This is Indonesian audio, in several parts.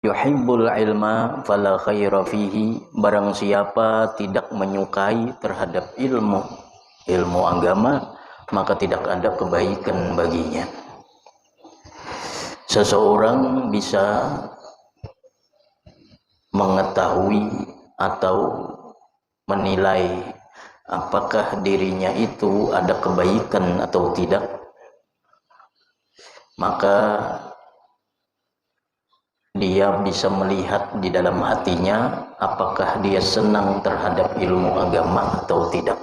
yuhibbul ilma fala khaira fihi, barang siapa tidak menyukai terhadap ilmu agama, maka tidak ada kebaikan baginya. Seseorang bisa mengetahui atau menilai apakah dirinya itu ada kebaikan atau tidak, maka dia bisa melihat di dalam hatinya apakah dia senang terhadap ilmu agama atau tidak.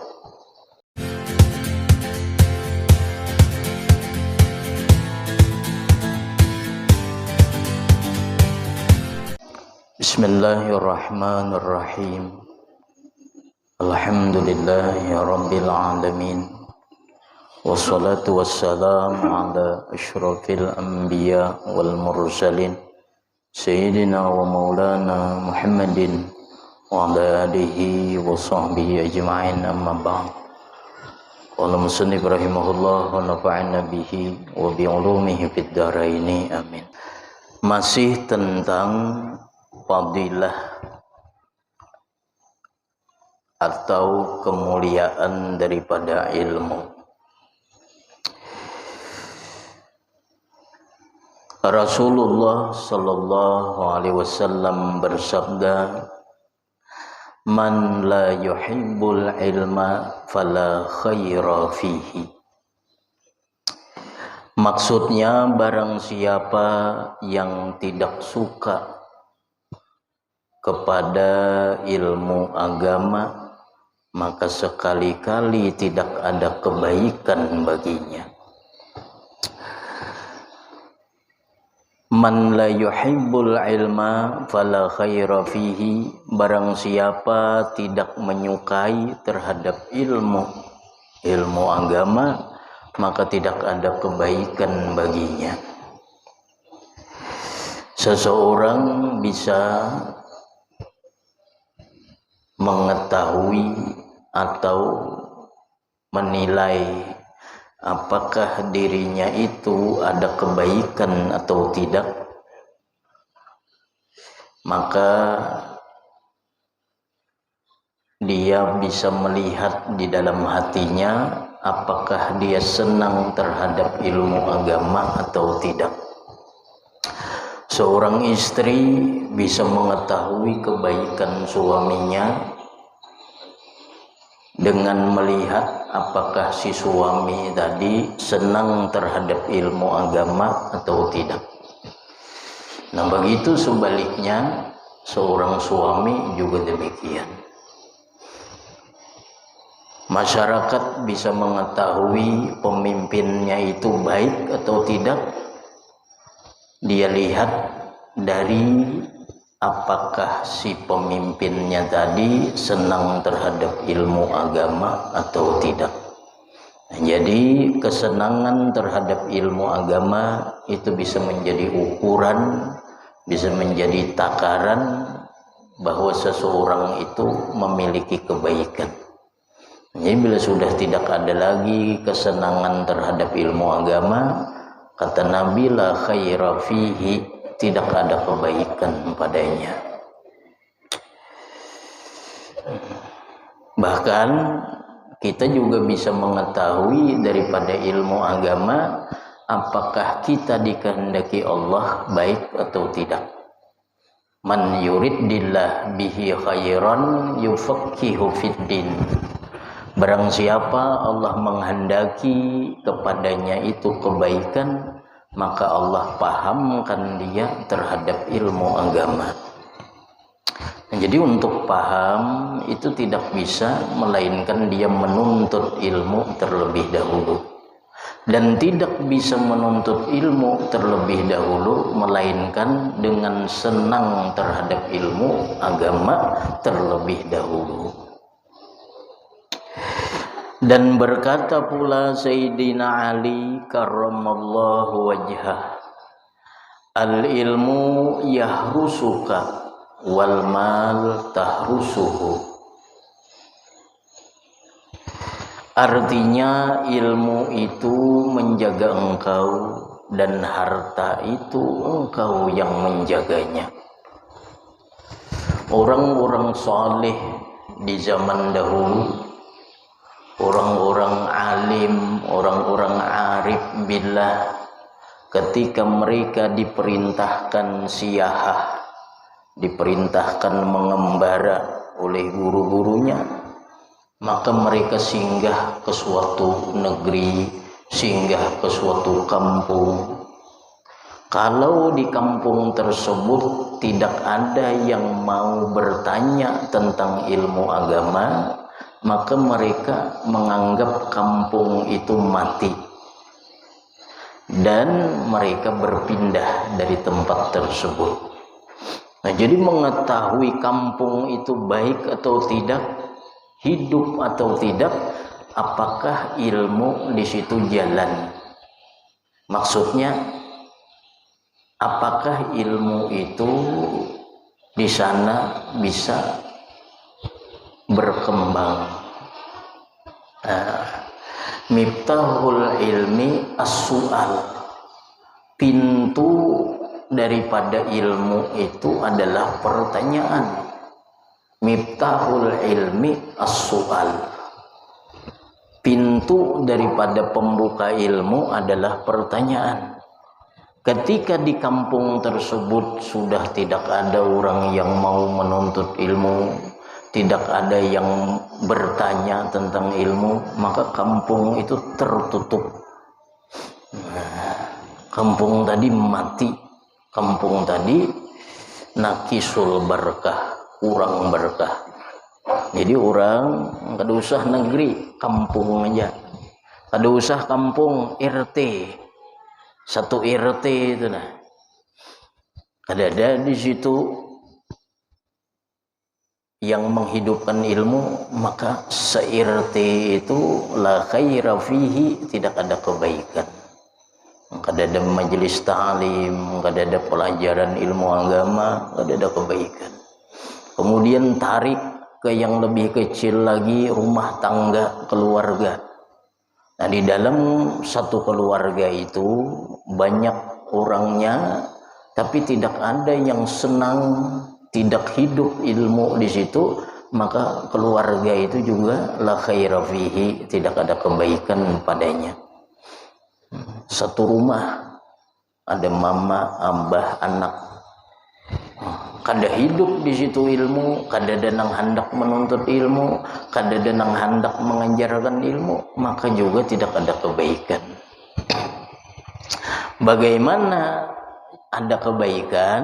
Bismillahirrahmanirrahim. Alhamdulillahi rabbil alamin. Wassalatu wassalamu ala asyrafil anbiya wal mursalin Sayyidina wa maulana Muhammadin wa ala alihi wa sahbihi ajma'in, amma ba'd. Qala musannif rahimahullah wa nafa'ana bihi wa bi'ulumihi fid dharaini, amin. Masih tentang fadilah atau kemuliaan daripada ilmu. Rasulullah sallallahu alaihi wasallam bersabda, "Man la yuhibbul ilma fala khaira fihi." Maksudnya, barang siapa yang tidak suka kepada ilmu agama, maka sekali-kali tidak ada kebaikan baginya. Man la yuhibbul ilma fala khaira fihi, barang siapa tidak menyukai terhadap ilmu agama, maka tidak ada kebaikan baginya. Seseorang bisa mengetahui atau menilai apakah dirinya itu ada kebaikan atau tidak, maka dia bisa melihat di dalam hatinya apakah dia senang terhadap ilmu agama atau tidak. Seorang istri bisa mengetahui kebaikan suaminya dengan melihat apakah si suami tadi senang terhadap ilmu agama atau tidak. Nah, begitu sebaliknya, seorang suami juga demikian. Masyarakat bisa mengetahui pemimpinnya itu baik atau tidak. Dia lihat dari apakah si pemimpinnya tadi senang terhadap ilmu agama atau tidak. Nah, jadi kesenangan terhadap ilmu agama itu bisa menjadi ukuran, bisa menjadi takaran bahwa seseorang itu memiliki kebaikan. Jadi bila sudah tidak ada lagi kesenangan terhadap ilmu agama, kata Nabi, la khaira fihi, tidak ada kebaikan padanya. Bahkan kita juga bisa mengetahui daripada ilmu agama apakah kita dikehendaki Allah baik atau tidak. Man yuridillah bihi khairan yufaqihu fiddin. Barang siapa Allah menghendaki kepadanya itu kebaikan, maka Allah pahamkan dia terhadap ilmu agama. Nah, jadi untuk paham itu tidak bisa melainkan dia menuntut ilmu terlebih dahulu, dan tidak bisa menuntut ilmu terlebih dahulu melainkan dengan senang terhadap ilmu agama terlebih dahulu. Dan berkata pula Sayyidina Ali karramallahu wajhah, al-ilmu yahrusuka wal mal tahrusuhu. Artinya ilmu itu menjaga engkau dan harta itu engkau yang menjaganya. Orang-orang saleh di zaman dahulu, orang-orang alim, orang-orang arif billah, ketika mereka diperintahkan siyahah, diperintahkan mengembara oleh guru-gurunya, maka mereka singgah ke suatu negeri, singgah ke suatu kampung. Kalau di kampung tersebut tidak ada yang mau bertanya tentang ilmu agama, maka mereka menganggap kampung itu mati dan mereka berpindah dari tempat tersebut. Nah, jadi mengetahui kampung itu baik atau tidak, hidup atau tidak, apakah ilmu di situ jalan? Maksudnya, apakah ilmu itu di sana bisa berkembang? Miftahul ilmi as-su'al. Pintu daripada ilmu itu adalah pertanyaan. Miftahul ilmi as-su'al. Pintu daripada pembuka ilmu adalah pertanyaan. Ketika di kampung tersebut sudah tidak ada orang yang mau menuntut ilmu, tidak ada yang bertanya tentang ilmu, maka kampung itu tertutup. Kampung tadi mati, kampung tadi nakisul berkah, kurang berkah. Jadi orang kada usah negeri, kampung aja. Kada usah kampung RT. Satu RT itu nah. Ada di situ yang menghidupkan ilmu, maka se-RT itu la khaira fihi, tidak ada kebaikan. Kada ada majelis ta'lim, kada ada pelajaran ilmu agama, kada ada kebaikan. Kemudian tarik ke yang lebih kecil lagi, rumah tangga, keluarga. Nah, di dalam satu keluarga itu banyak orangnya, tapi tidak ada yang senang, tidak hidup ilmu di situ, maka keluarga itu juga la khaira fihi, tidak ada kebaikan padanya. Satu rumah ada mama, abah, anak, kada hidup di situ ilmu, kada denang hendak menuntut ilmu, kada denang hendak mengajarkan ilmu, maka juga tidak ada kebaikan. Bagaimana ada kebaikan?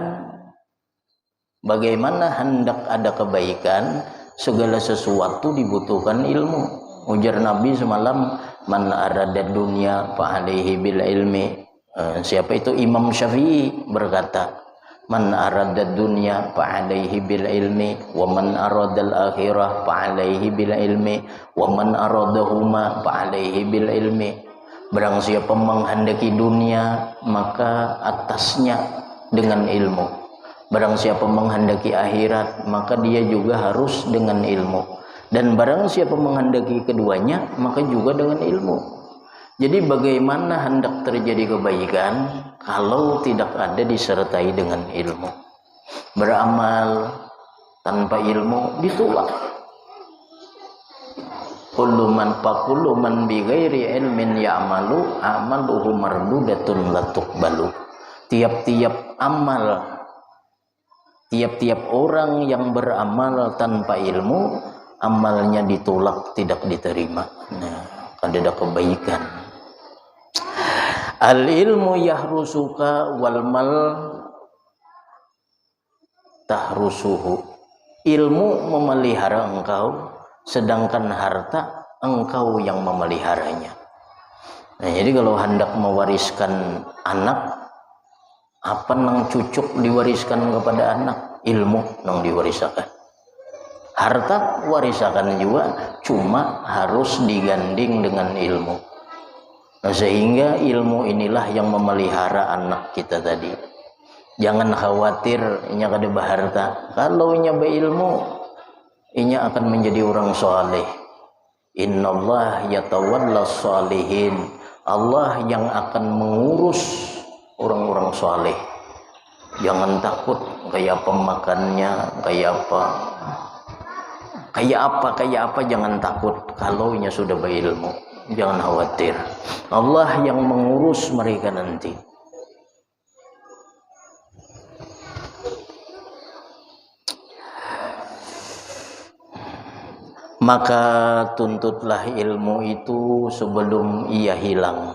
Bagaimana hendak ada kebaikan? Segala sesuatu dibutuhkan ilmu. Ujar Nabi semalam, man arada dunya fa alaihi bil ilmi. Siapa itu? Imam Syafi'i berkata, man arada dunya fa alaihi bil ilmi wa man arada al akhirah fa alaihi bil ilmi wa man aradahuma fa alaihi bil ilmi. Barang siapa menghendaki dunia, maka atasnya dengan ilmu. Barang siapa menghendaki akhirat, maka dia juga harus dengan ilmu. Dan barang siapa menghendaki keduanya, maka juga dengan ilmu. Jadi bagaimana hendak terjadi kebaikan kalau tidak ada disertai dengan ilmu? Beramal tanpa ilmu ditolak. Kullu man bi ghairi ilmin ya'malu amaluhu mardudatun la tuqbalu. Tiap-tiap amal, tiap-tiap orang yang beramal tanpa ilmu, amalnya ditolak, tidak diterima. Nah, ada kebaikan. Al ilmu yahrusuka wal mal tahrusuhu. Ilmu memelihara engkau, sedangkan harta engkau yang memeliharanya. Nah, jadi kalau hendak mewariskan anak, apa nang cucuk diwariskan kepada anak? Ilmu nang diwariskan. Harta warisakan juga, cuma harus diganding dengan ilmu. Nah, sehingga ilmu inilah yang memelihara anak kita tadi. Jangan khawatir inya kada baharta. Kalau inya berilmu, inya akan menjadi orang saleh. Innallaha yatawallas shalihin. Allah yang akan mengurus orang-orang saleh. Jangan takut kayak apa makannya, kayak apa jangan takut. Kalau nya sudah berilmu, jangan khawatir. Allah yang mengurus mereka nanti. Maka tuntutlah ilmu itu sebelum ia hilang.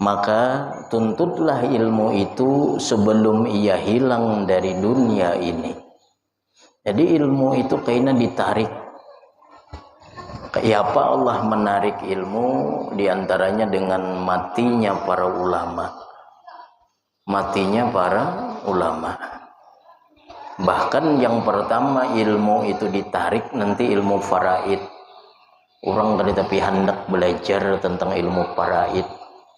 Maka tuntutlah ilmu itu sebelum ia hilang dari dunia ini. Jadi ilmu itu kayaknya ditarik. Kayak apa Allah menarik ilmu? Diantaranya dengan matinya para ulama. Matinya para ulama. Bahkan yang pertama ilmu itu ditarik nanti ilmu faraid. Orang kan tapi hendak belajar tentang ilmu faraid,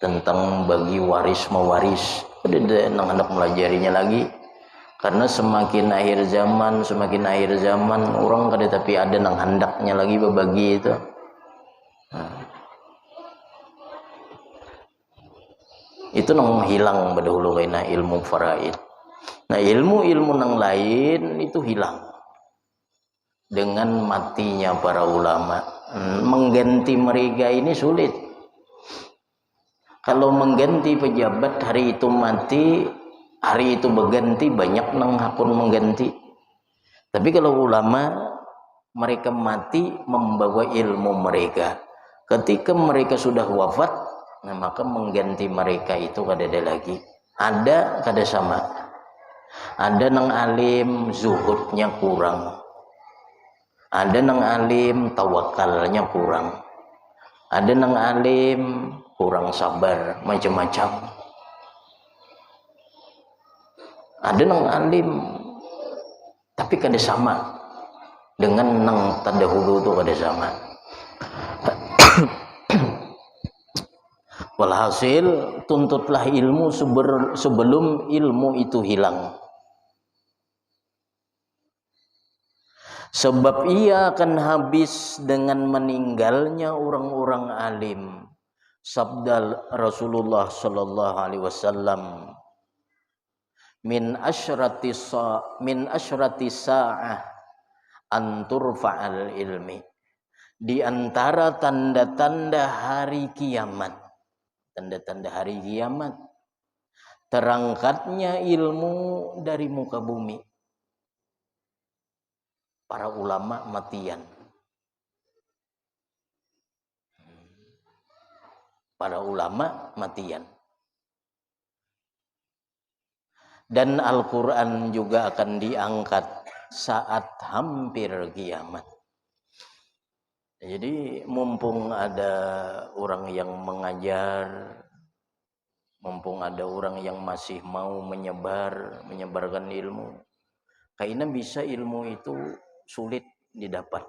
tentang bagi waris mewaris. Udah hendak melajarinya lagi. Karena semakin akhir zaman orang kan tapi ada nang hendaknya lagi berbagi itu. Itu nang hilang berdahulu karena ilmu faraid. Nah ilmu-ilmu yang lain itu hilang dengan matinya para ulama. Mengganti mereka ini sulit. Kalau mengganti pejabat hari itu mati, hari itu berganti, banyak nang hakun mengganti. Tapi kalau ulama mereka mati membawa ilmu mereka. Ketika mereka sudah wafat, nah maka mengganti mereka itu kada ada lagi. Ada kada sama. Ada nang alim zuhudnya kurang, ada nang alim tawakalnya kurang, ada nang alim kurang sabar, macam-macam. Ada nang alim tapi kada sama dengan nang terdahulu itu kada sama. Walhasil tuntutlah ilmu sebelum ilmu itu hilang. Sebab ia akan habis dengan meninggalnya orang-orang alim. Sabda Rasulullah sallallahu alaihi wasallam, min asyrati sa'ah an turfa'al ilmi. Di antara tanda-tanda hari kiamat, tanda-tanda hari kiamat, terangkatnya ilmu dari muka bumi. Para ulama matian. Para ulama matian. Dan Al-Quran juga akan diangkat saat hampir kiamat. Jadi mumpung ada orang yang mengajar, mumpung ada orang yang masih mau menyebarkan ilmu, kayaknya bisa ilmu itu sulit didapat.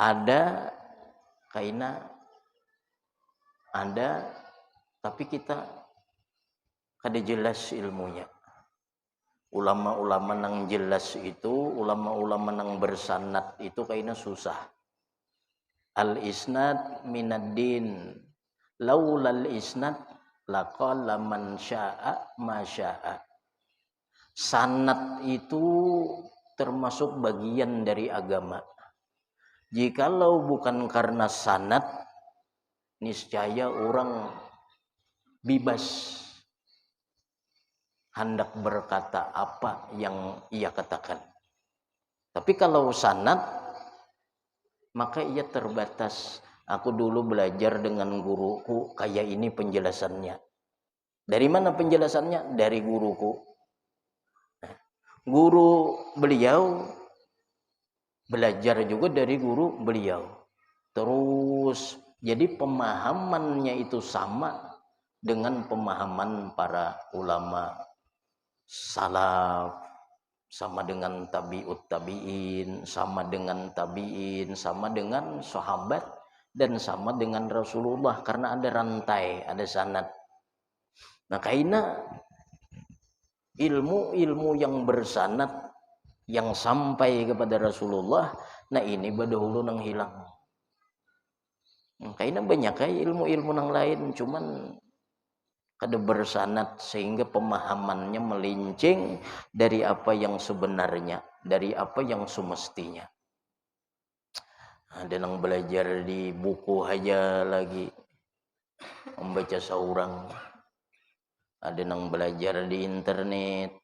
Ada kayaknya ada, tapi kita kada jelas ilmunya. Ulama-ulama nang jelas itu, ulama-ulama nang bersanad itu kayaknya susah. Al-isnad minad-din. Laulal isnad laqala man syaa ma syaa. Sanad itu termasuk bagian dari agama. Jikalau bukan karena sanad, niscaya orang bebas hendak berkata apa yang ia katakan. Tapi kalau sanad, maka ia terbatas. Aku dulu belajar dengan guruku, kayak ini penjelasannya. Dari mana penjelasannya? Dari guruku. Guru beliau belajar juga dari guru beliau. Terus jadi pemahamannya itu sama dengan pemahaman para ulama salaf, sama dengan tabi'ut tabi'in, sama dengan tabi'in, sama dengan sahabat, dan sama dengan Rasulullah, karena ada rantai, ada sanad. Nah karena ilmu-ilmu yang bersanad yang sampai kepada Rasulullah, nah ini badahulu nang hilang. Karena banyak ilmu-ilmu nang lain, cuman kada bersanad sehingga pemahamannya melincing dari apa yang sebenarnya, dari apa yang semestinya. Ada yang belajar di buku aja lagi membaca seorang, ada yang belajar di internet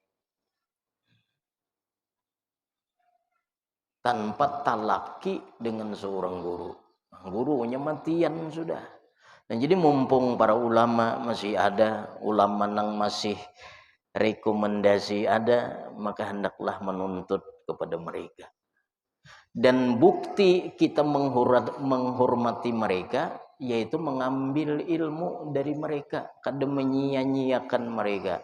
tanpa talaki dengan seorang guru. Gurunya matian sudah. Nah, jadi mumpung para ulama masih ada, ulama yang masih rekomendasi ada, maka hendaklah menuntut kepada mereka. Dan bukti kita menghormati mereka yaitu mengambil ilmu dari mereka, kada menyia-nyiakan mereka.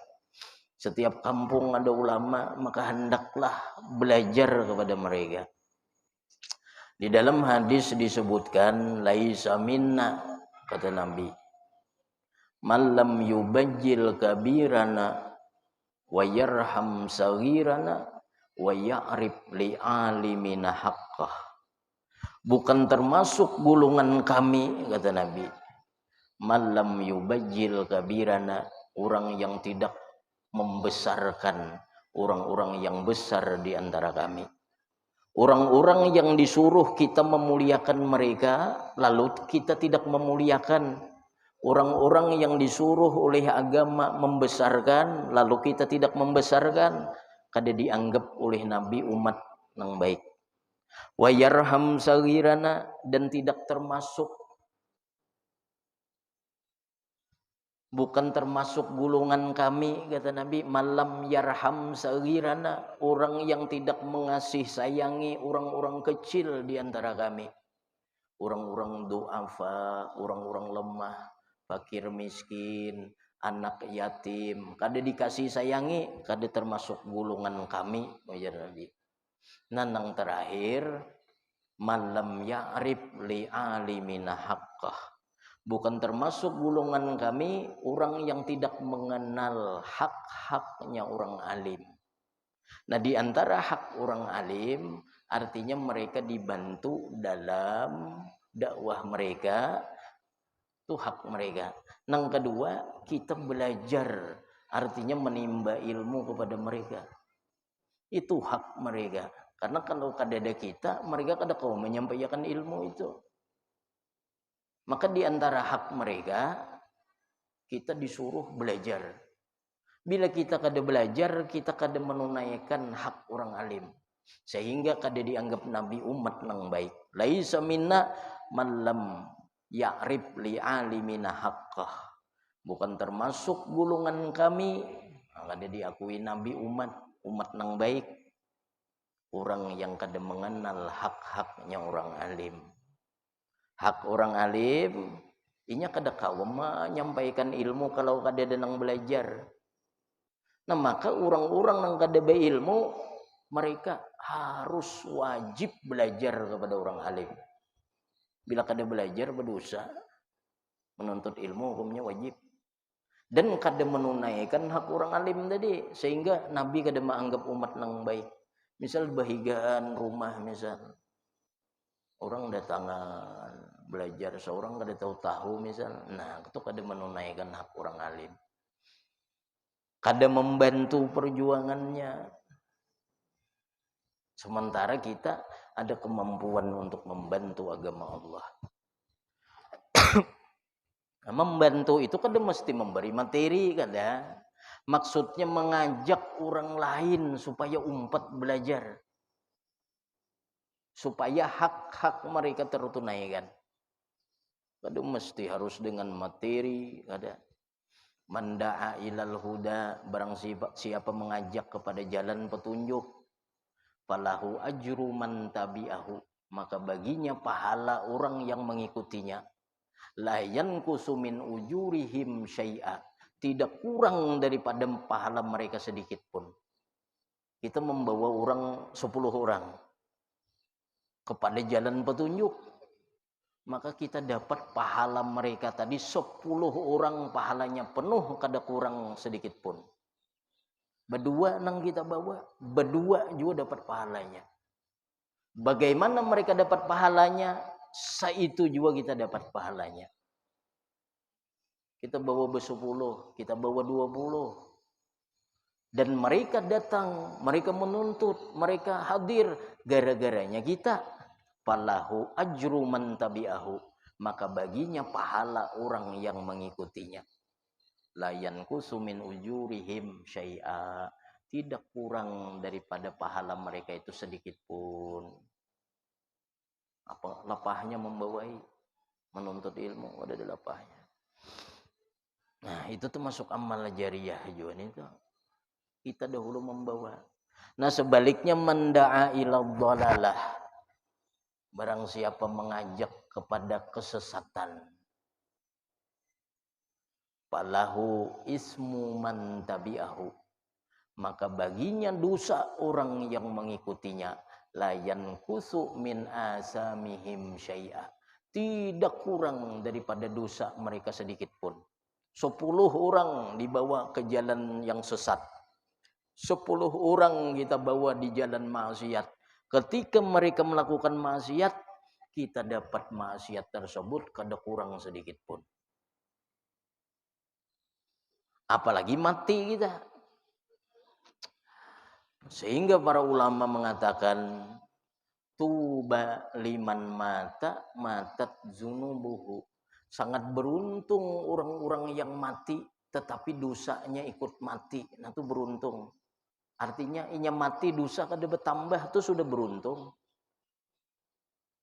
Setiap kampung ada ulama, maka hendaklah belajar kepada mereka. Di dalam hadis disebutkan laisa minna, kata Nabi, man lam yubajjil kabirana wa yarham saghirana wa ya'rif li alimina haqqah. Bukan termasuk golongan kami, kata Nabi, man lam yubajjil kabirana, orang yang tidak membesarkan orang-orang yang besar di antara kami. Orang-orang yang disuruh kita memuliakan mereka, lalu kita tidak memuliakan. Orang-orang yang disuruh oleh agama membesarkan, lalu kita tidak membesarkan, kada dianggap oleh Nabi umat yang baik. Wa yarham saghirana, dan tidak termasuk, bukan termasuk golongan kami, kata Nabi, malam yarham saghirana, orang yang tidak mengasih sayangi orang-orang kecil di antara kami, orang-orang du'afa, orang-orang lemah, fakir miskin, anak yatim, kada dikasih sayangi, kada termasuk golongan kami, ujar Nabi. Nah, yang terakhir, malam ya'rif li alimina haqqah, bukan termasuk golongan kami orang yang tidak mengenal hak-haknya orang alim. Nah, di antara hak orang alim artinya mereka dibantu dalam dakwah mereka, itu hak mereka. Yang kedua, kita belajar, artinya menimba ilmu kepada mereka, itu hak mereka. Karena kalau kada ada kita, mereka kada kau menyampaikan ilmu itu. Maka di antara hak mereka, kita disuruh belajar. Bila kita kada belajar, kita kada menunaikan hak orang alim, sehingga kada dianggap Nabi umat yang baik. Laisa minna man lam ya'rif li alimina haqqah, bukan termasuk golongan kami, kada diakui Nabi umat yang baik, orang yang kada mengenal hak-haknya orang alim. Hak orang alim, inya kada kau menyampaikan ilmu kalau kada ada nang belajar. Nah, maka orang-orang yang kada berilmu, mereka harus wajib belajar kepada orang alim. Bila kada belajar berdosa, menuntut ilmu hukumnya wajib. Dan kada menunaikan hak orang alim tadi, sehingga Nabi kada menganggap umat nang baik. Misal bahigaan rumah, misal orang datangan belajar, seorang kada tahu misal, nah itu kada menunaikan hak orang alim, kada membantu perjuangannya, sementara kita ada kemampuan untuk membantu agama Allah. Membantu itu kada mesti memberi materi, kada, maksudnya mengajak orang lain supaya umpat belajar, supaya hak-hak mereka tertunaikan. Kada mesti harus dengan materi, kada. Manda'a ilal huda, barang siapa mengajak kepada jalan petunjuk, falahu ajru man tabi'ahu, maka baginya pahala orang yang mengikutinya. La yanqusu min ujurihim syai'a, tidak kurang daripada pahala mereka sedikit pun. Kita membawa orang 10 orang kepada jalan petunjuk, maka kita dapat pahala mereka tadi 10 orang, pahalanya penuh, kada kurang sedikit pun. Berdua nang kita bawa, berdua juga dapat pahalanya. Bagaimana mereka dapat pahalanya, saitu juga kita dapat pahalanya. kita bawa bersepuluh, kita bawa 20. Dan mereka datang, mereka menuntut, mereka hadir gara-garanya kita. Falahu ajru man tabi'ahu, maka baginya pahala orang yang mengikutinya. La yanqusu min ujurihim syai'a, tidak kurang daripada pahala mereka itu sedikit pun. Apa lapahnya membawai menuntut ilmu, ada lapahnya. Nah, itu termasuk amal jariyah juga itu. Kita dahulu membawa. Nah, sebaliknya menda'a ila dhalalah. Barang siapa mengajak kepada kesesatan, falahu ismu man tabi'ahu, maka baginya dosa orang yang mengikutinya. La yanqusu min asamihim syai'a, tidak kurang daripada dosa mereka sedikit pun. 10 orang dibawa ke jalan yang sesat, 10 orang kita bawa di jalan maksiat. Ketika mereka melakukan maksiat, kita dapat maksiat tersebut kada kurang sedikit pun. Apalagi mati kita. Sehingga para ulama mengatakan, tuba liman matat zunubuhu. Sangat beruntung orang-orang yang mati tetapi dosanya ikut mati. Nah, itu beruntung. Artinya inya mati dosa kada bertambah, itu sudah beruntung.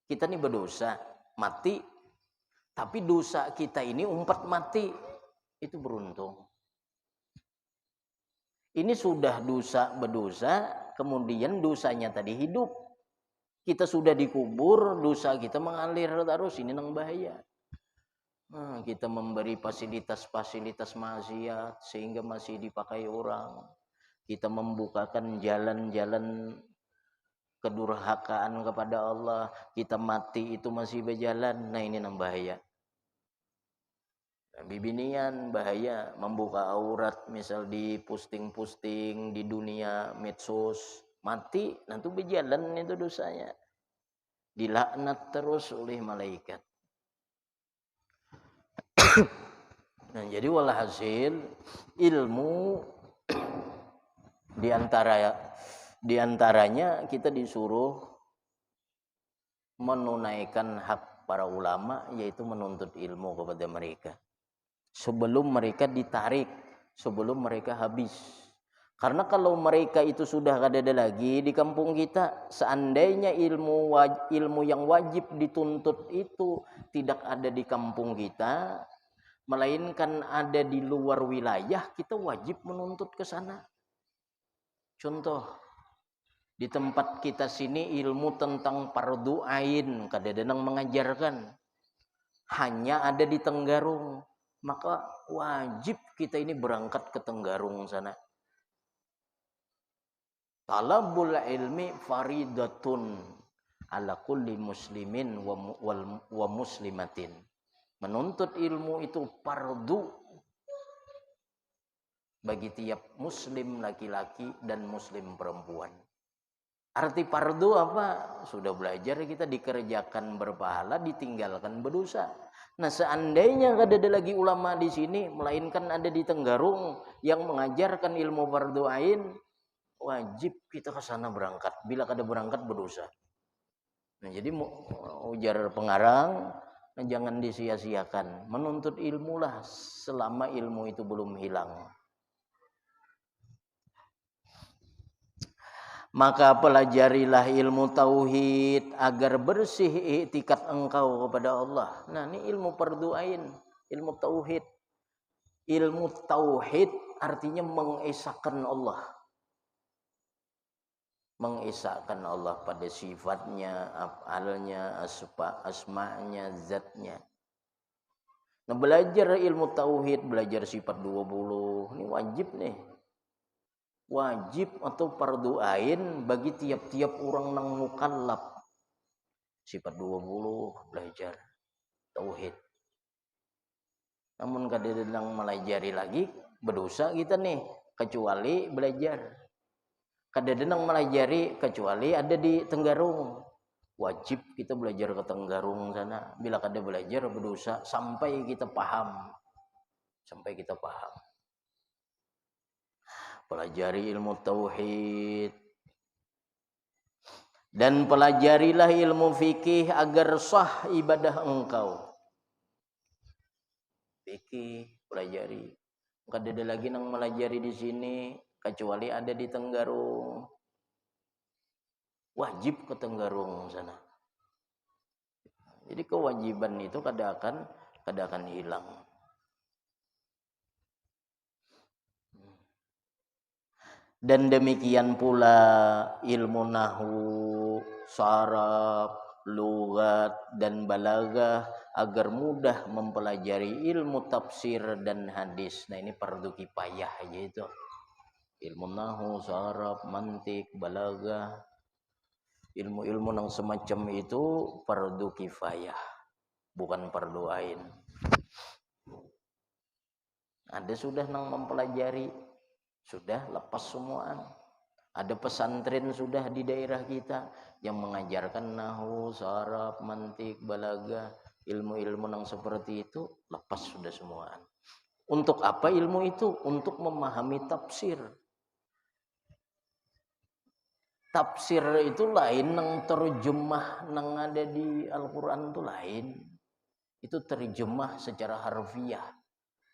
Kita nih berdosa, mati, tapi dosa kita ini umpat mati, itu beruntung. Ini sudah dosa berdosa, kemudian dosanya tadi hidup. Kita sudah dikubur, dosa kita mengalir terus, ini nang bahaya. Nah, kita memberi fasilitas-fasilitas maksiat sehingga masih dipakai orang. Kita membukakan jalan-jalan kedurhakaan kepada Allah. Kita mati itu masih berjalan. Nah, ini nang bahaya. Bibinian bahaya, membuka aurat misal di posting-posting di dunia medsos, mati nanti berjalan itu dosanya, dilaknat terus oleh malaikat. Nah, jadi walhasil ilmu diantaranya kita disuruh menunaikan hak para ulama, yaitu menuntut ilmu kepada mereka sebelum mereka ditarik, sebelum mereka habis. Karena kalau mereka itu sudah kada ada lagi di kampung kita, seandainya ilmu yang wajib dituntut itu tidak ada di kampung kita, melainkan ada di luar wilayah, kita wajib menuntut ke sana. Contoh, di tempat kita sini ilmu tentang fardu ain kadang-kadang mengajarkan, hanya ada di Tenggarong. Maka wajib kita ini berangkat ke Tenggarong sana. Talabul ilmi faridatun ala kulli muslimin wa muslimatin. Menuntut ilmu itu fardu bagi tiap muslim laki-laki dan muslim perempuan. Arti fardu apa? Sudah belajar kita dikerjakan berpahala, ditinggalkan berdosa. Nah, seandainya kada ada lagi ulama di sini, melainkan ada di Tenggarong yang mengajarkan ilmu fardu ain, wajib kita ke sana berangkat. Bila kada berangkat berdosa. Nah, jadi ujar pengarang, nah, jangan disia-siakan. Menuntut ilmu lah selama ilmu itu belum hilang. Maka pelajarilah ilmu tauhid agar bersih i'tikad engkau kepada Allah. Nah, ini ilmu fardu ain, ilmu tauhid. Ilmu tauhid artinya mengesahkan Allah. Mengesahkan Allah pada sifatnya, af'alnya, asma'nya, zatnya. Nah, belajar ilmu tauhid, belajar sifat 20, ini wajib nih. Wajib atau fardu ain bagi tiap-tiap orang nang mukallaf. Sifat 20 belajar tauhid. Namun kadang-kadang melajari lagi berdosa kita nih, kecuali belajar. Kadang-kadang melajari kecuali ada di Tenggarong. Wajib kita belajar ke Tenggarong sana. Bila kada belajar berdosa sampai kita paham. sampai kita paham. Pelajari ilmu tauhid dan pelajarilah ilmu fikih agar sah ibadah engkau. Fikih pelajari. Enggak ada lagi yang melajari di sini kecuali ada di Tenggarong. Wajib ke Tenggarong sana. Jadi kewajiban itu kadang akan hilang. Dan demikian pula ilmu nahwu, sharaf, lughat dan balaghah agar mudah mempelajari ilmu tafsir dan hadis. Nah, ini fardu kifayah aja itu. Ilmu nahwu, sharaf, mantik, balaghah, ilmu-ilmu yang semacam itu fardu kifayah, bukan fardu ain. Ada sudah nang mempelajari, sudah lepas semuaan. Ada pesantren sudah di daerah kita yang mengajarkan nahwu, sharaf, mantik, balaghah, ilmu-ilmu yang seperti itu lepas sudah semuaan. Untuk apa ilmu itu? Untuk memahami tafsir. Tafsir itu lain, nang terjemah nang ada di Al-Quran itu lain. Itu terjemah secara harfiah.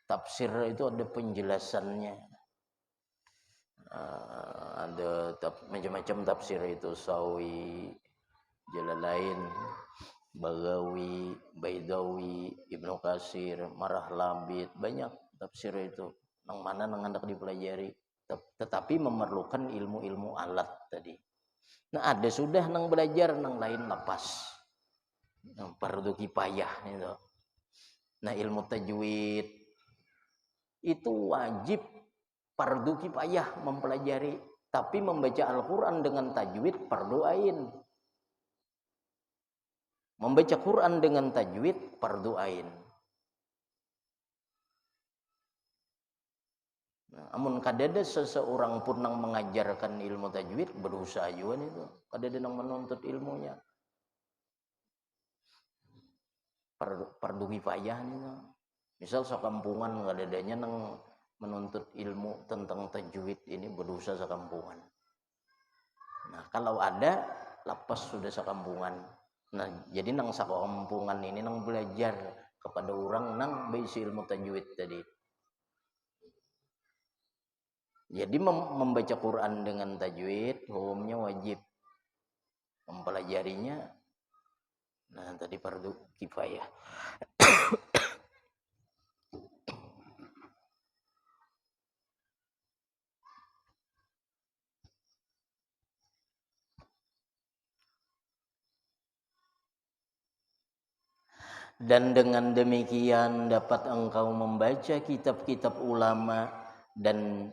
Tafsir itu ada penjelasannya. Ada macam-macam tafsir itu, Sawi, Jalalain, Baghawi, Baidawi, Ibnu Katsir, Marah Labid, banyak tafsir itu. Nang mana nang hendak dipelajari, tetapi memerlukan ilmu-ilmu alat tadi. Nah, ada sudah nang belajar, nang lain lepas. Yang fardu kifayah itu. Nah, ilmu tajwid itu wajib fardu kifayah mempelajari, tapi membaca Al-Quran dengan tajwid fardu ain. Membaca Quran dengan tajwid fardu ain. Nah, amun kadada seseorang pun yang mengajarkan ilmu tajwid berusaha juga itu. Kadada yang menuntut ilmunya. Fardu kifayah itu. Misal sekampungan kadadanya nang menuntut ilmu tentang tajwid ini berusaha sekampungan. Nah, kalau ada lepas sudah sekampungan. Nah, jadi nang sekampungan ini nang belajar kepada orang nang bisi ilmu tajwid tadi. Jadi membaca Quran dengan tajwid hukumnya wajib. Mempelajarinya nah tadi fardu kifayah. Dan dengan demikian dapat engkau membaca kitab-kitab ulama dan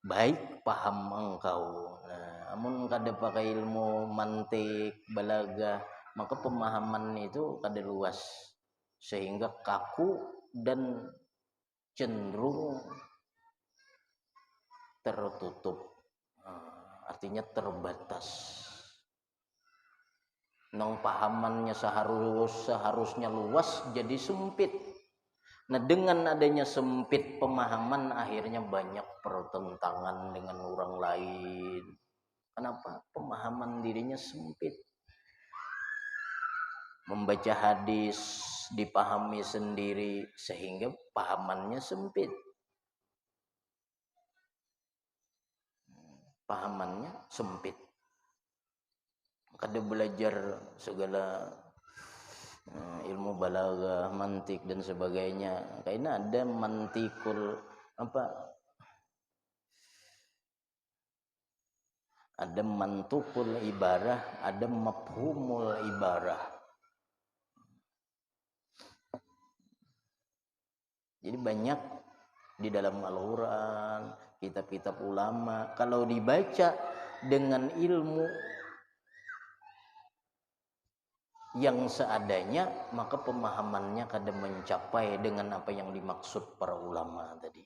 baik paham engkau. Nah, amun kada pakai ilmu mantik, balaghah, maka pemahaman itu kada luas sehingga kaku dan cenderung tertutup. Artinya terbatas. Nang pahamannya seharusnya luas jadi sempit. Nah, dengan adanya sempit pemahaman akhirnya banyak pertentangan dengan orang lain. Kenapa? Pemahaman dirinya sempit. Membaca hadis dipahami sendiri sehingga pahamannya sempit. Pahamannya sempit. Kada belajar segala ilmu balaghah, mantik dan sebagainya. Karena ada mantikul ada mantukul ibarah, ada mafhumul ibarah. Jadi banyak di dalam Al-Quran, kitab-kitab ulama, kalau dibaca dengan ilmu yang seadanya, maka pemahamannya kadang mencapai dengan apa yang dimaksud para ulama tadi.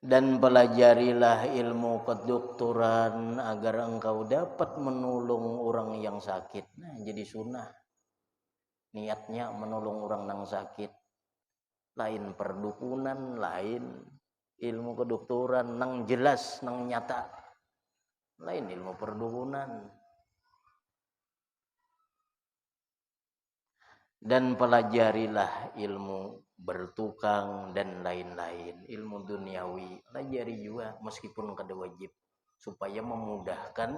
Dan pelajarilah ilmu kedokteran agar engkau dapat menolong orang yang sakit. Nah, jadi sunnah. Niatnya menolong orang yang sakit. Lain perdukunan, lain ilmu kedokteran nang jelas, nang nyata. Lain ilmu perdukunan. Dan pelajarilah ilmu bertukang dan lain-lain, ilmu duniawi pelajari juga meskipun kada wajib supaya memudahkan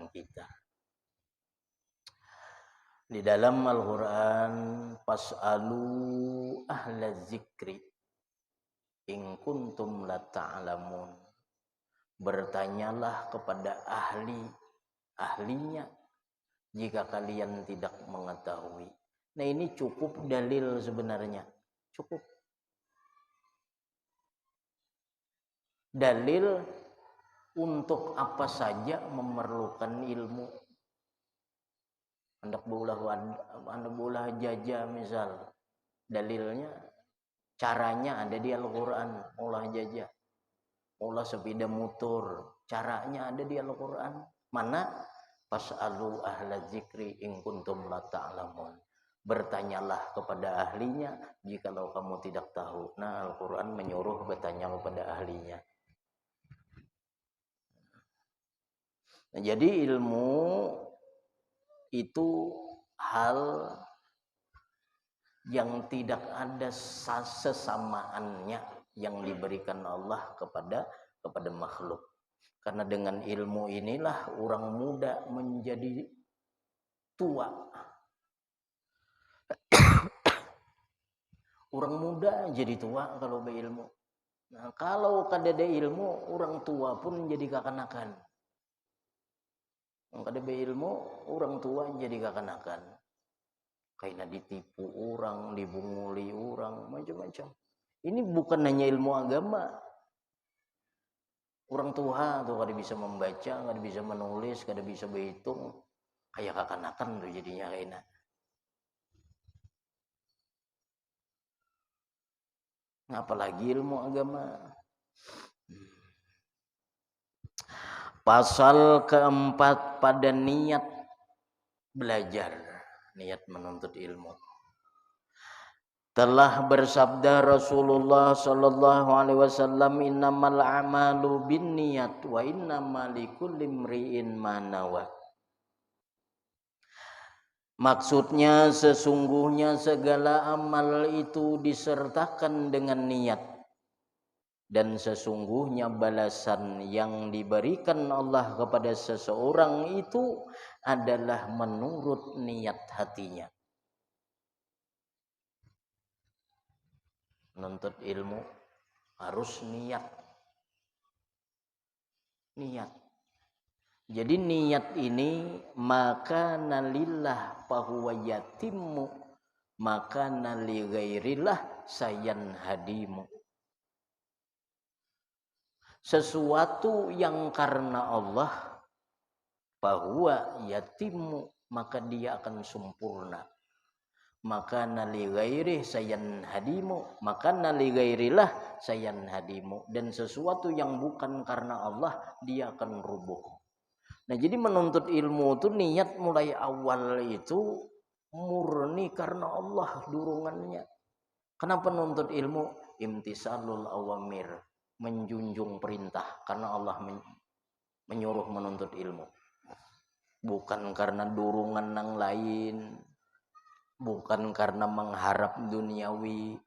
kita. Di dalam Al-Qur'an, fas'alu ahla zikri in kuntum la ta'lamun. Bertanyalah kepada ahlinya jika kalian tidak mengetahui. Nah, ini cukup dalil sebenarnya. Cukup. Dalil untuk apa saja memerlukan ilmu. Hendak bolah jajah misal. Dalilnya, caranya ada di Al-Quran. Olah jajah. Olah sepeda motor. Caranya ada di Al-Quran. Mana? Fas'alu ahla zikri in kuntum la ta'lamun. Bertanyalah kepada ahlinya jikalau kamu tidak tahu. Nah, Al-Quran menyuruh bertanya kepada ahlinya. Nah, jadi ilmu itu hal yang tidak ada sesamaannya yang diberikan Allah kepada makhluk. Karena dengan ilmu inilah orang muda menjadi tua. Orang muda jadi tua kalau berilmu. Nah, kalau kada ada ilmu, orang tua pun jadi kekanakan. Kada berilmu, orang tua jadi kekanakan. Kayak ditipu orang, dibunguli orang, macam-macam. Ini bukan hanya ilmu agama. Orang tua tuh kada bisa membaca, kada bisa menulis, kada bisa berhitung, kayak kekanakan tuh jadinya kayaknya. Apalagi ilmu agama. Pasal keempat pada niat belajar, niat menuntut ilmu. Telah bersabda Rasulullah sallallahu alaihi wasallam, innamal a'malu binniyat wa innamal likulli imri'in ma nawa. Maksudnya sesungguhnya segala amal itu disertakan dengan niat. Dan sesungguhnya balasan yang diberikan Allah kepada seseorang itu adalah menurut niat hatinya. Menuntut ilmu harus niat. Niat. Jadi niat ini maka nalillah fahuwa yatimmu, maka nali ghairillah sayan hadimu. Sesuatu yang karena Allah fahuwa yatimmu, maka dia akan sempurna. Maka nali ghairih sayan hadimu, maka nali ghairilah sayan hadimu. Dan sesuatu yang bukan karena Allah dia akan rubuh. Nah, jadi menuntut ilmu itu niat mulai awal itu murni karena Allah dorongannya. Kenapa menuntut ilmu? Imtisalul awamir, menjunjung perintah karena Allah menyuruh menuntut ilmu. Bukan karena dorongan yang lain, bukan karena mengharap duniawi.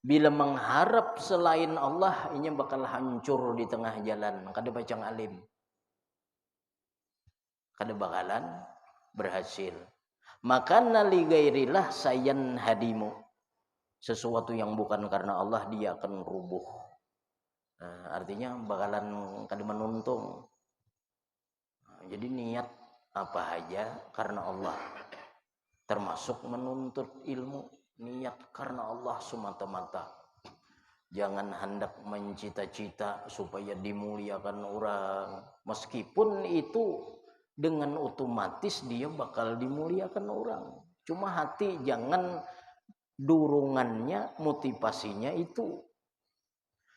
Bila mengharap selain Allah, ini bakal hancur di tengah jalan. Kada bacang alim. Kada bakalan berhasil. Maka nali gairilah sayan hadimu. Sesuatu yang bukan karena Allah dia akan rubuh. Nah, artinya bakalan kada menuntung. Nah, jadi niat apa aja karena Allah. Termasuk menuntut ilmu, niat karena Allah semata-mata. Jangan hendak mencita-cita supaya dimuliakan orang. Meskipun itu dengan otomatis dia bakal dimuliakan orang. Cuma hati jangan dorongannya, motivasinya itu.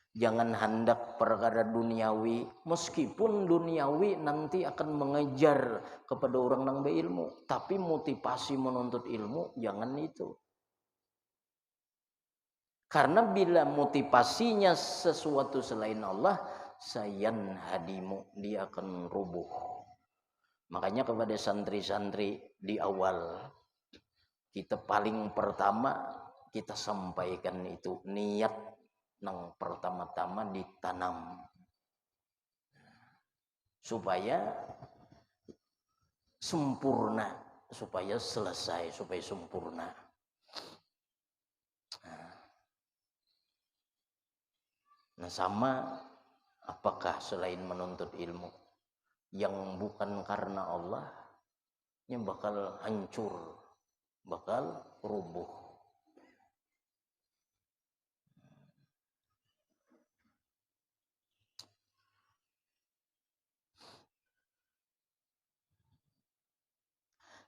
Jangan hendak perkara duniawi, meskipun duniawi nanti akan mengejar kepada orang nang berilmu, tapi motivasi menuntut ilmu jangan itu. Karena bila motivasinya sesuatu selain Allah, sayan hadimu, dia akan rubuh. Makanya kepada santri-santri di awal, kita paling pertama kita sampaikan itu niat nang pertama-tama ditanam supaya sempurna, supaya selesai, supaya sempurna. Nah, sama apakah selain menuntut ilmu yang bukan karena Allah, yang bakal hancur, bakal rubuh.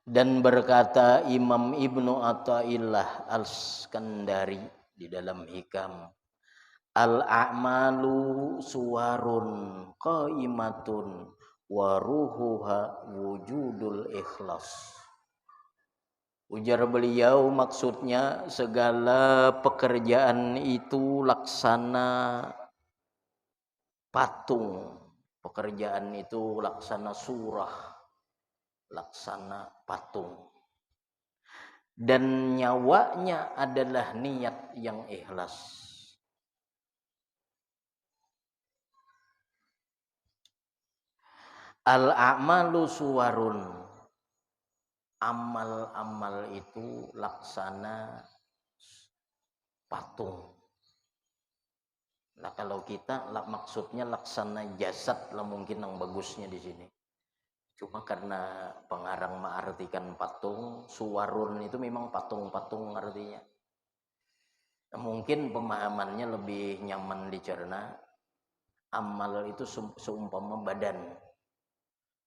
Dan berkata Imam Ibnu Athaillah Al-Skandari di dalam Hikam, al-a'malu suwarun qaimatun wa ruhuha wujudul ikhlas. Ujar beliau, maksudnya segala pekerjaan itu laksana patung, pekerjaan itu laksana surah, laksana patung, dan nyawanya adalah niat yang ikhlas. Al-a'malu suwarun, amal-amal itu laksana patung. Nah, kalau kita maksudnya laksana jasad lah mungkin yang bagusnya di sini. Cuma karena pengarang mengartikan patung, suwarun itu memang patung-patung artinya. Nah, mungkin pemahamannya lebih nyaman dicerna. Amal itu seumpama badan,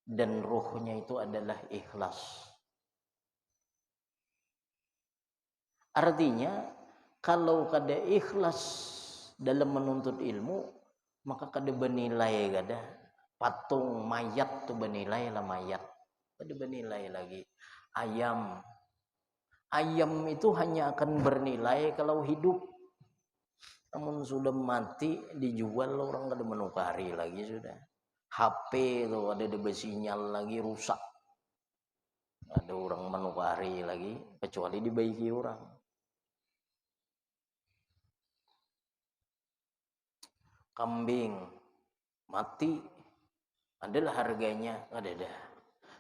dan ruhnya itu adalah ikhlas. Artinya kalau kada ikhlas dalam menuntut ilmu, maka kada bernilai kada. Patung mayat tuh bernilai lah mayat. Kada bernilai lagi. Ayam itu hanya akan bernilai kalau hidup. Namun sudah mati dijual orang kada menukari lagi sudah. HP itu ada bersinyal lagi rusak. Ada orang menukari lagi kecuali dibaiki orang. Kambing mati adalah harganya ada.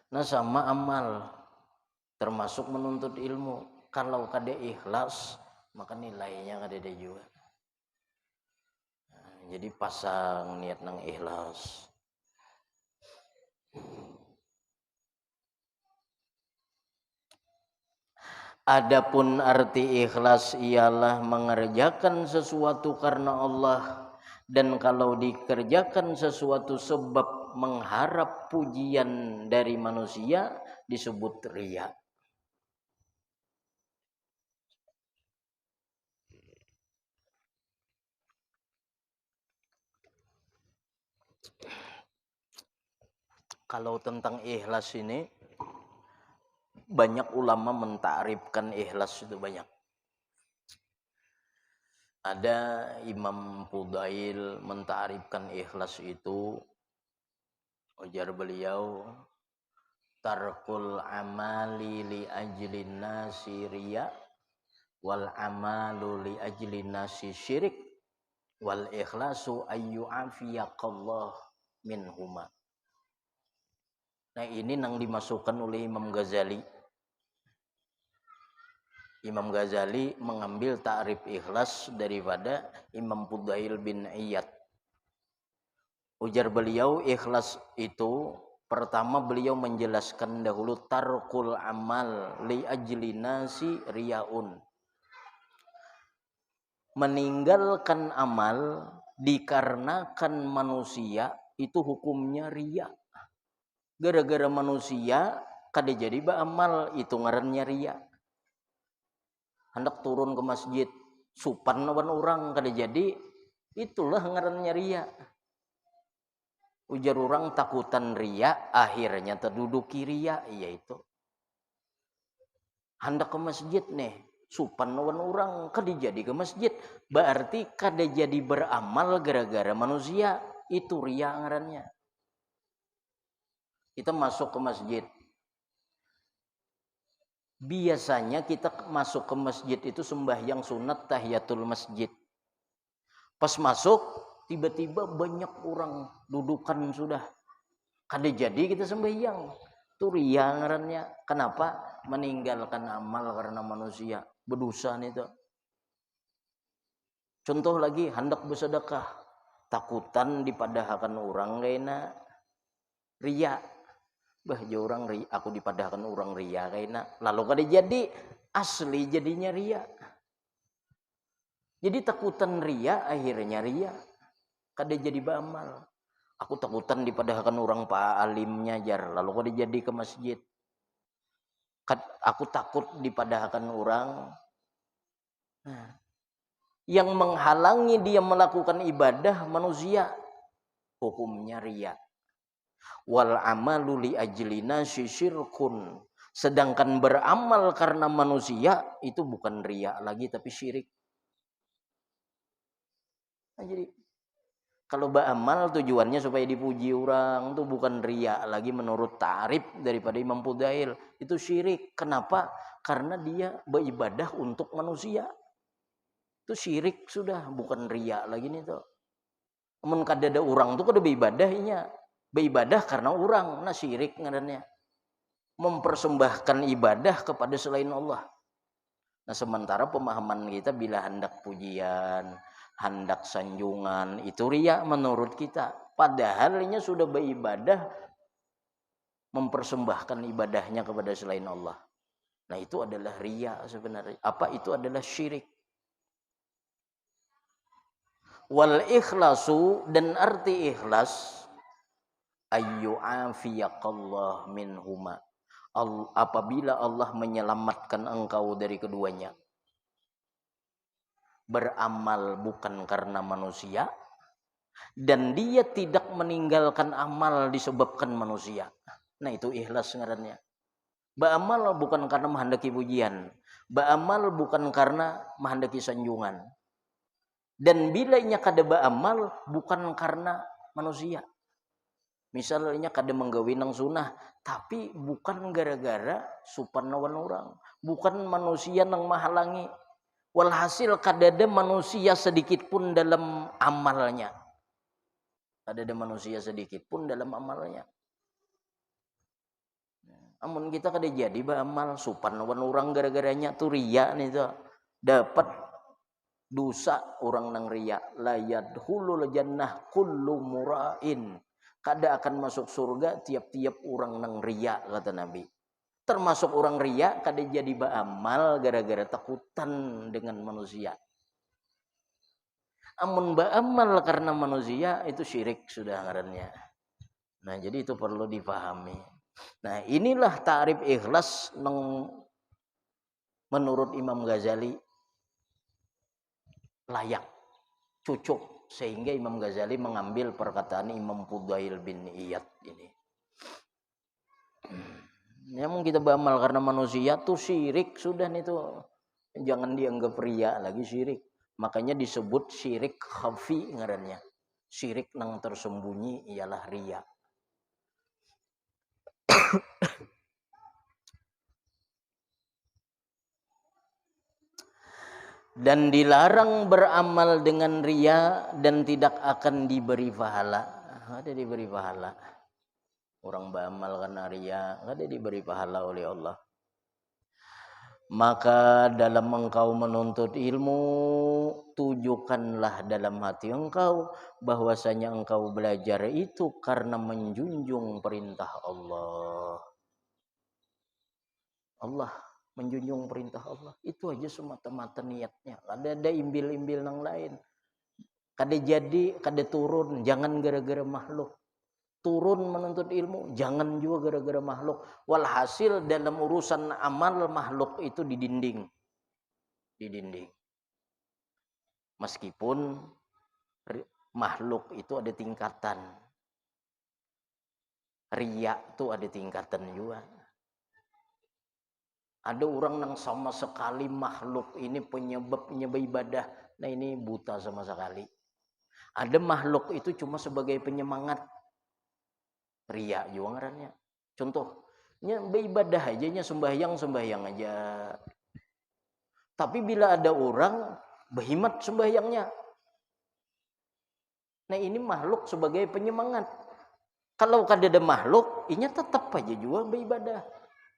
Nah, sama amal termasuk menuntut ilmu, kalau kada ikhlas maka nilainya kada ada juga. Nah, jadi pasang niat nang ikhlas. Adapun arti ikhlas ialah mengerjakan sesuatu karena Allah, dan kalau dikerjakan sesuatu sebab mengharap pujian dari manusia disebut riya. Kalau tentang ikhlas ini banyak ulama mentakrifkan ikhlas itu banyak. Ada Imam Fudail mentakrifkan ikhlas itu, ujar beliau, tarkul amali li ajlin nasi riya wal amalu li ajlin nasi syirik wal ikhlasu ayyu'afiyaqallah minhuma. Nah, ini yang dimasukkan oleh Imam Ghazali. Imam Ghazali mengambil ta'rif ikhlas daripada Imam Fudail bin Iyad. Ujar beliau, ikhlas itu pertama beliau menjelaskan dahulu tarkul amal li ajli nasi riyaun. Meninggalkan amal dikarenakan manusia itu hukumnya riya. Gara-gara manusia kada jadi beramal itu ngarannya riya. Hendak turun ke masjid supan lawan orang kada jadi, Itulah ngarannya ria. Ujar orang takutan ria, akhirnya terduduki ria, yaitu hendak ke masjid nih, supan lawan orang kada jadi ke masjid, berarti kada jadi beramal gara-gara manusia, itu ria ngarannya. Kita masuk ke masjid, biasanya kita masuk ke masjid itu sembahyang sunat tahiyatul masjid. Pas masuk tiba-tiba banyak orang dudukan sudah, kada jadi kita sembahyang, itu ria ngarannya. Kenapa? Meninggalkan amal karena manusia, berdosa itu. Contoh lagi, hendak bersedekah, takutan dipadahkan orang lainnya ria. Bah orang ria, aku dipadahkan orang ria kaina, lalu kada jadi, asli jadinya ria. Jadi takutan ria, akhirnya ria, kada jadi beramal. Aku takutan dipadahkan orang pak alimnya jar, lalu kada jadi ke masjid. Aku takut dipadahkan orang. Nah, yang menghalangi dia melakukan ibadah manusia, hukumnya ria. Wal amalu li ajlina syirkun. Sedangkan beramal karena manusia itu bukan ria lagi tapi syirik. Nah, jadi kalau beramal tujuannya supaya dipuji orang, itu bukan ria lagi menurut ta'rif daripada Imam Fudail, itu syirik. Kenapa? Karena dia beribadah untuk manusia. Itu syirik sudah, bukan ria lagi nih tuh. Namun kada ada orang tuh kada beribadahnya. Beribadah karena orang, nah syirik ngarannya. Mempersembahkan ibadah kepada selain Allah. Nah sementara pemahaman kita bila hendak pujian, hendak sanjungan, itu ria menurut kita. Padahal ini sudah beribadah, mempersembahkan ibadahnya kepada selain Allah. Nah itu adalah ria sebenarnya. Apa itu adalah syirik. Wal ikhlasu, dan arti ikhlas, ayyu'afiyaqallah minhuma, apabila Allah menyelamatkan engkau dari keduanya. Beramal bukan karena manusia, dan dia tidak meninggalkan amal disebabkan manusia. Nah itu ikhlas ngarannya. Beramal bukan karena menghendaki pujian, beramal bukan karena menghendaki sanjungan, dan bila inya kada beramal bukan karena manusia. Misalnya kada menggawi nang sunah, tapi bukan gara-gara supan lawan orang, bukan manusia nang mahalangi. Walhasil kada ada manusia sedikit pun dalam amalnya. Kada ada manusia sedikit pun dalam amalnya. Amun kita kada jadi beramal, supan lawan orang gara-garanya tuh ria nih tuh. Dapat dosa orang nang ria. La yadkhulul jannah kullu mura'in. Kada akan masuk surga tiap-tiap orang nang ria, kata Nabi. Termasuk orang ria kada jadi beramal gara-gara takutan dengan manusia. Amun beramal karena manusia itu syirik sudah ngarannya. Nah jadi itu perlu dipahami. Nah inilah ta'rif ikhlas menurut Imam Ghazali layak, cocok, sehingga Imam Ghazali mengambil perkataan Imam Fudail bin Iyad ini. Memang kita beramal karena manusia tuh syirik sudah nih tuh. Jangan dianggap ria lagi syirik. Makanya disebut syirik khafi ngarannya. Syirik nang tersembunyi ialah ria. Dan dilarang beramal dengan ria dan tidak akan diberi pahala. Ada diberi pahala. Orang beramal karena ria, ada diberi pahala oleh Allah. Maka dalam engkau menuntut ilmu, tujukanlah dalam hati engkau bahwasanya engkau belajar itu karena menjunjung perintah Allah. Allah menjunjung perintah Allah, itu aja semata-mata niatnya. Ada imbil-imbil yang lain. Kada jadi, kada turun, jangan gara-gara makhluk. Turun menuntut ilmu, jangan juga gara-gara makhluk. Walhasil dalam urusan amal makhluk itu didinding. Meskipun Makhluk itu ada tingkatan. Riya itu ada tingkatan juga. Ada orang yang sama sekali makhluk ini penyebabnya beribadah. Nah ini buta sama sekali. Ada makhluk itu cuma sebagai penyemangat. Riya juga ngarannya. Contohnya beribadah aja, sembahyang aja. Tapi bila ada orang berhimat sembahyangnya. Nah ini makhluk sebagai penyemangat. Kalau kada ada makhluk, ini tetap aja juga beribadah.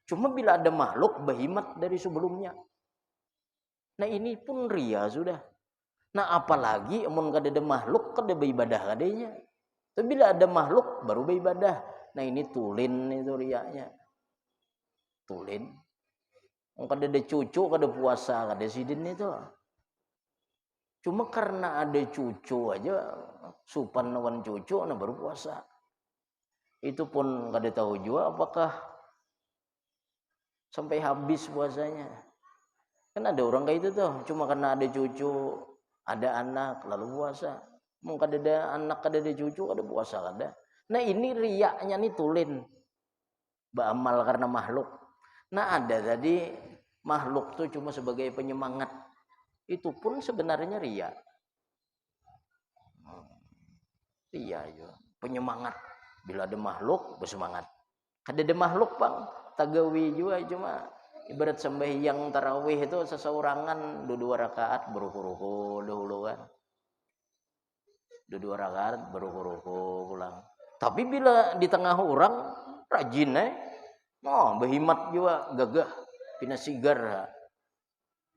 Cuma bila ada makhluk berhimat dari sebelumnya. Nah ini pun riya sudah. Nah apalagi amun kada ada makhluk kada beribadah kadanya. Tapi bila ada makhluk baru beribadah. Nah ini tulin itu riyanya. Tulin. Kada ada cucu kada puasa kada sidin itu. Cuma karena ada cucu aja supan lawan cucu nah baru puasa. Itu pun kada tahu juga apakah sampai habis puasanya. Kan ada orang kayak itu tuh, cuma karena ada cucu, ada anak lalu puasa. Mau kada ada anak, kada ada cucu, kada puasa kada. Nah ini riyaknya nih tulin. Beramal karena makhluk. Nah ada tadi makhluk tuh cuma sebagai penyemangat. Itu pun sebenarnya riya. Riya ya, penyemangat. Bila ada makhluk bersemangat. Kada ada makhluk bang, tagawi juga cuma ibarat sembahyang tarawih itu seseorangan 2 rakaat beruku-ruku dahulu kan. 2 rakaat beruku-ruku pulang. Tapi bila di tengah orang rajin berhimat juga gagah pina sigar.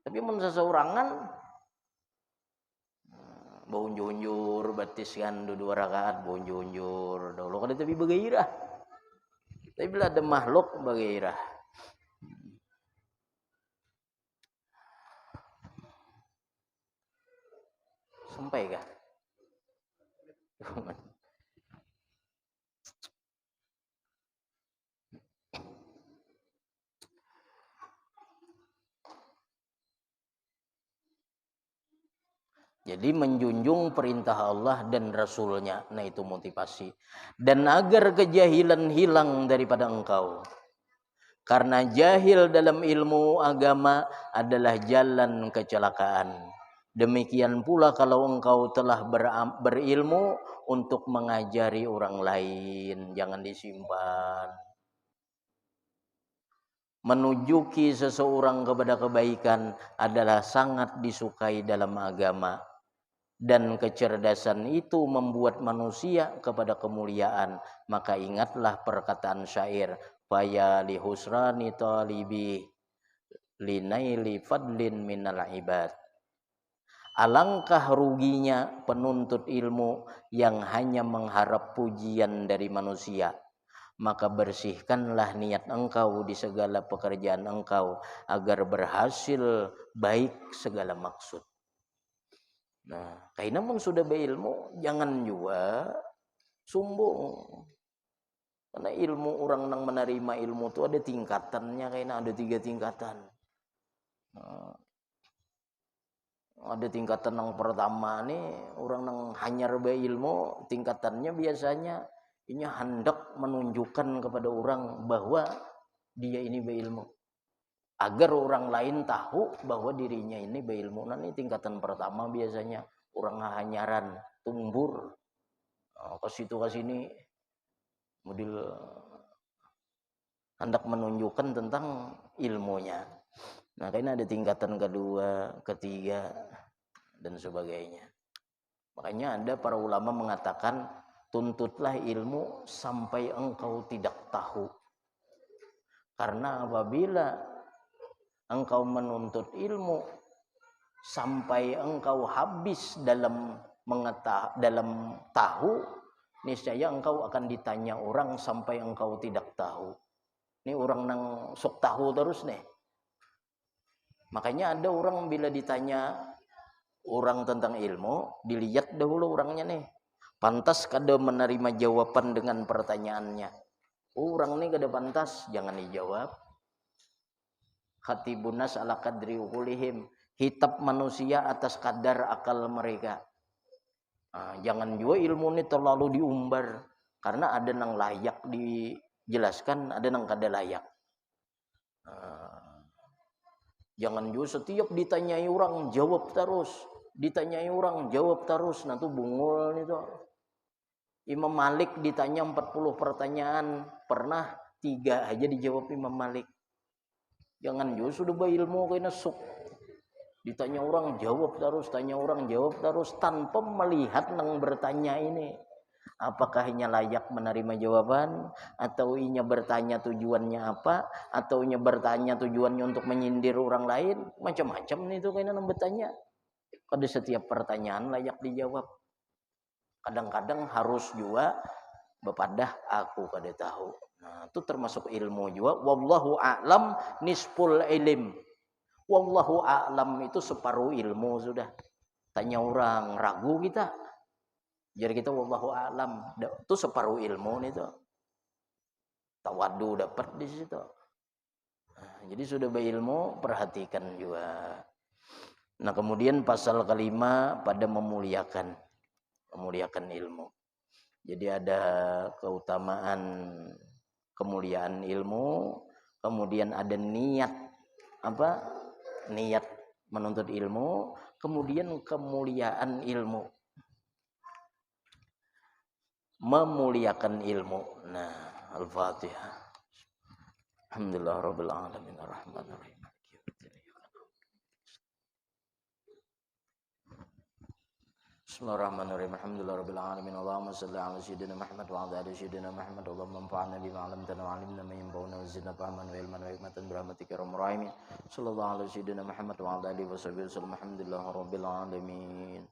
Tapi mun seseorangan bunjur batis kan 2 rakaat bunjur dahulu kada tapi bergairah. Tapi bila ada makhluk bergairah. Sampai kah? Jadi menjunjung perintah Allah dan Rasulnya. Nah itu motivasi. Dan agar kejahilan hilang daripada engkau. Karena jahil dalam ilmu agama adalah jalan kecelakaan. Demikian pula kalau engkau telah berilmu untuk mengajari orang lain. Jangan disimpan. Menujuki seseorang kepada kebaikan adalah sangat disukai dalam agama. Dan kecerdasan itu membuat manusia kepada kemuliaan. Maka ingatlah perkataan syair, faya li husrani talibi linaili fadlin minal ibad. Alangkah ruginya penuntut ilmu yang hanya mengharap pujian dari manusia. Maka bersihkanlah niat engkau di segala pekerjaan engkau agar berhasil baik segala maksud. Nah, karena pun sudah berilmu, jangan juga sombong. Karena ilmu orang yang menerima ilmu itu ada tingkatannya, karena ada 3 tingkatan. Nah, ada tingkatan yang pertama nih, orang yang hanyar berilmu, tingkatannya biasanya ini hendak menunjukkan kepada orang bahwa dia ini berilmu. Agar orang lain tahu bahwa dirinya ini berilmu. Nah ini tingkatan pertama biasanya orang hanyaran, tumbur ke situ ke sini model hendak menunjukkan tentang ilmunya. Nah karena ada tingkatan kedua, ketiga dan sebagainya. Makanya ada para ulama mengatakan tuntutlah ilmu sampai engkau tidak tahu. Karena apabila engkau menuntut ilmu sampai engkau habis dalam tahu, niscaya engkau akan ditanya orang sampai engkau tidak tahu. Ini orang nang sok tahu terus nih. Makanya ada orang bila ditanya orang tentang ilmu, dilihat dahulu orangnya nih. Pantas kada menerima jawaban dengan pertanyaannya. Orang nih kada pantas, jangan dijawab. Khatibunas ala kadri ukulihim, hitap manusia atas kadar akal mereka. Jangan juga ilmu ini terlalu diumbar, karena ada yang layak dijelaskan, ada yang kada layak. Jangan juga setiap ditanyai orang jawab terus, ditanyai orang jawab terus, nah tuh bungul itu. Imam Malik ditanya 40 pertanyaan, pernah 3 aja dijawab Imam Malik. Jangan juga sudah berilmu kena suk. Ditanya orang jawab terus, tanya orang jawab terus tanpa melihat nang bertanya ini. Apakah inya layak menerima jawaban, atau inya bertanya tujuannya apa, atau inya bertanya tujuannya untuk menyindir orang lain, macam-macam nih tuh kena nang bertanya. Pada setiap pertanyaan layak dijawab. Kadang-kadang harus juga bepadah aku kada tahu. Nah, itu termasuk ilmu juga. Wallahu a'lam nisful ilim. Wallahu a'lam itu separuh ilmu sudah. Tanya orang ragu kita, jadi kita wallahu a'lam itu separuh ilmu itu. Tawadu dapat di situ. Nah, jadi sudah berilmu, perhatikan juga. Nah, kemudian pasal kelima pada memuliakan ilmu. Jadi ada keutamaan kemuliaan ilmu, kemudian ada niat niat menuntut ilmu, kemudian kemuliaan ilmu, memuliakan ilmu. Nah, Al-Fatihah. Alhamdulillahirabbil alamin arrahmanir rahim. Bismillahirrahmanirrahim. Alhamdulillahirabbil alamin. Allahumma shalli ala sayyidina Muhammad wa ala ali sayyidina Muhammad. Allahumma anfa'na bima 'allamtana wa 'allimna ma yanfa'una wa zidna fahman wa ilman wa hikmatan bi rahmatika ya arhamar rahimin. Sallallahu ala sayyidina Muhammad wa ala alihi washabihi wasallam. Alhamdulillahirabbil alamin.